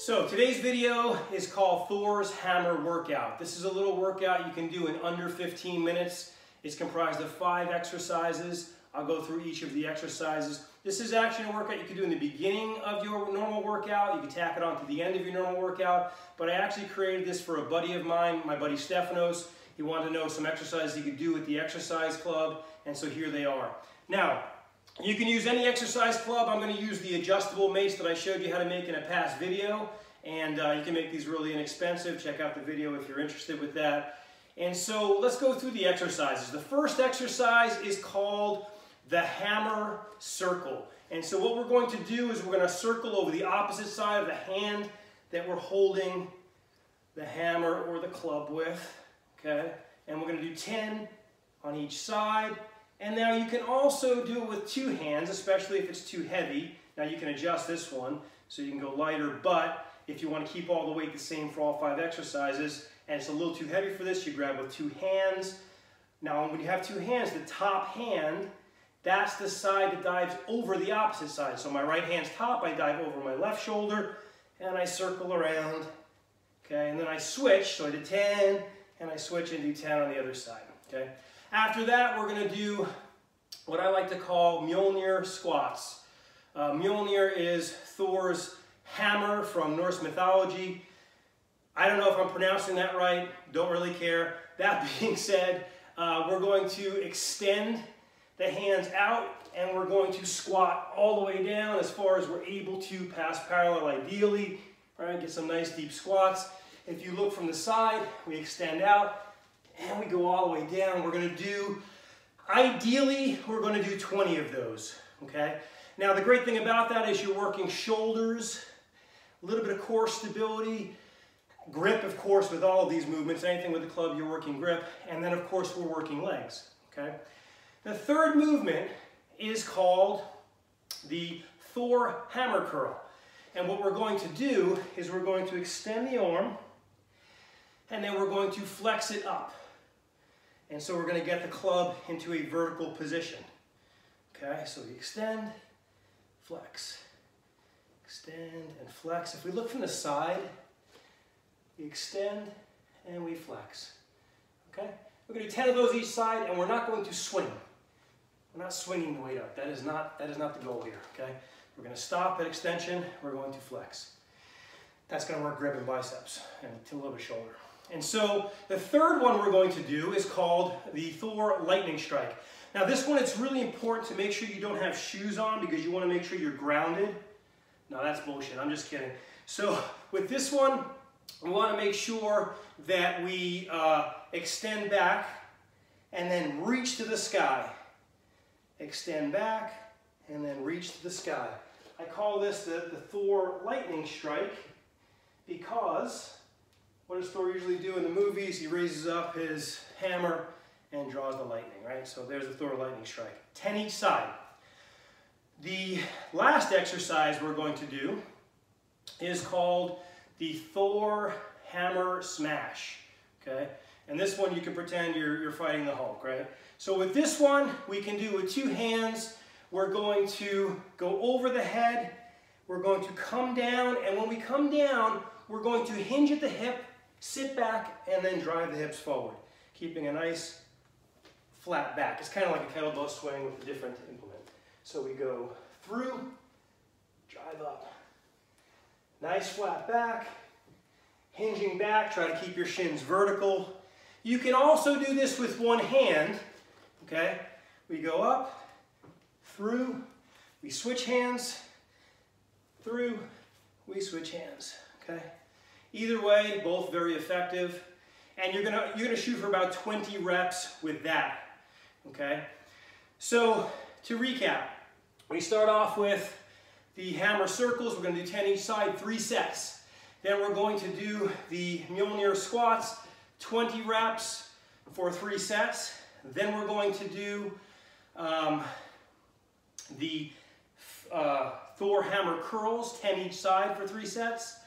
So today's video is called Thor's Hammer Workout. This is a little workout you can do in under 15 minutes. It's comprised of 5 exercises. I'll go through each of the exercises. This is actually a workout you can do in the beginning of your normal workout. You can tack it on to the end of your normal workout. But I actually created this for a buddy of mine, my buddy Stefanos. He wanted to know some exercises he could do with the exercise club, and so here they are. Now, you can use any exercise club. I'm going to use the adjustable mace that I showed you how to make in a past video, and you can make these really inexpensive. Check out the video if you're interested with that. And so let's go through the exercises. The first exercise is called the hammer circle. And so what we're going to do is we're going to circle over the opposite side of the hand that we're holding the hammer or the club with. Okay? And we're going to do 10 on each side. And now you can also do it with 2 hands, especially if it's too heavy. Now you can adjust this one so you can go lighter, but if you want to keep all the weight the same for all 5 exercises and it's a little too heavy for this, you grab with 2 hands. Now when you have 2 hands, the top hand, that's the side that dives over the opposite side. So my right hand's top, I dive over my left shoulder and I circle around. Okay, and then I switch, so I did 10 and I switch and do 10 on the other side. Okay. After that, we're going to do what I like to call Mjolnir squats. Mjolnir is Thor's hammer from Norse mythology. I don't know if I'm pronouncing that right, don't really care. That being said, we're going to extend the hands out and we're going to squat all the way down as far as we're able to, pass parallel ideally. Right, get some nice deep squats. If you look from the side, we extend out and we go all the way down. We're going to do, ideally, we're going to do 20 of those, okay? Now, the great thing about that is you're working shoulders, a little bit of core stability, grip, of course, with all of these movements. Anything with the club, you're working grip. And then, of course, we're working legs, okay? The third movement is called the Thor hammer curl. And what we're going to do is we're going to extend the arm, and then we're going to flex it up. And so we're going to get the club into a vertical position. Okay, so we extend, flex, extend, and flex. If we look from the side, we extend and we flex. Okay, we're going to do 10 of those each side, and we're not going to swing. We're not swinging the weight up. That is not the goal here. Okay, we're going to stop at extension. We're going to flex. That's going to work grip and biceps and a little bit of shoulder. And so the third one we're going to do is called the Thor lightning strike. Now this one, it's really important to make sure you don't have shoes on because you want to make sure you're grounded. No, that's bullshit. I'm just kidding. So with this one, we want to make sure that we extend back and then reach to the sky. Extend back and then reach to the sky. I call this the Thor lightning strike because what does Thor usually do in the movies? He raises up his hammer and draws the lightning, right? So there's the Thor lightning strike. 10 each side. The last exercise we're going to do is called the Thor hammer smash, okay? And this one you can pretend you're fighting the Hulk, right? So with this one, we can do with 2 hands. We're going to go over the head. We're going to come down, and when we come down, we're going to hinge at the hip, sit back, and then drive the hips forward, keeping a nice flat back. It's kind of like a kettlebell swing with a different implement. So we go through, drive up. Nice flat back, hinging back, try to keep your shins vertical. You can also do this with 1 hand, okay? We go up, through, we switch hands, through, we switch hands, okay? Either way, both very effective. And you're gonna shoot for about 20 reps with that, okay? So to recap, we start off with the hammer circles. We're gonna do 10 each side, 3 sets. Then we're going to do the Mjolnir squats, 20 reps for 3 sets. Then we're going to do the Thor hammer curls, 10 each side for 3 sets.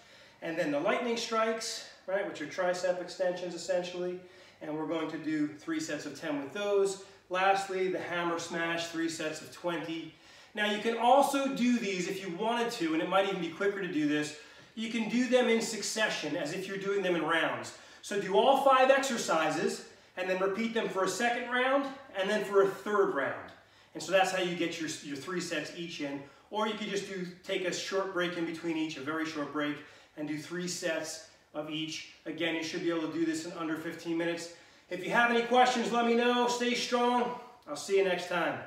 And then the lightning strikes, right, which are tricep extensions essentially. And we're going to do 3 sets of 10 with those. Lastly, the hammer smash, 3 sets of 20. Now you can also do these if you wanted to, and it might even be quicker to do this. you can do them in succession as if you're doing them in rounds. So do all 5 exercises and then repeat them for a second round and then for a third round. And so that's how you get your 3 sets each in. Or you could just take a short break in between each, a very short break, and do 3 sets of each. Again, you should be able to do this in under 15 minutes. If you have any questions, let me know. Stay strong. I'll see you next time.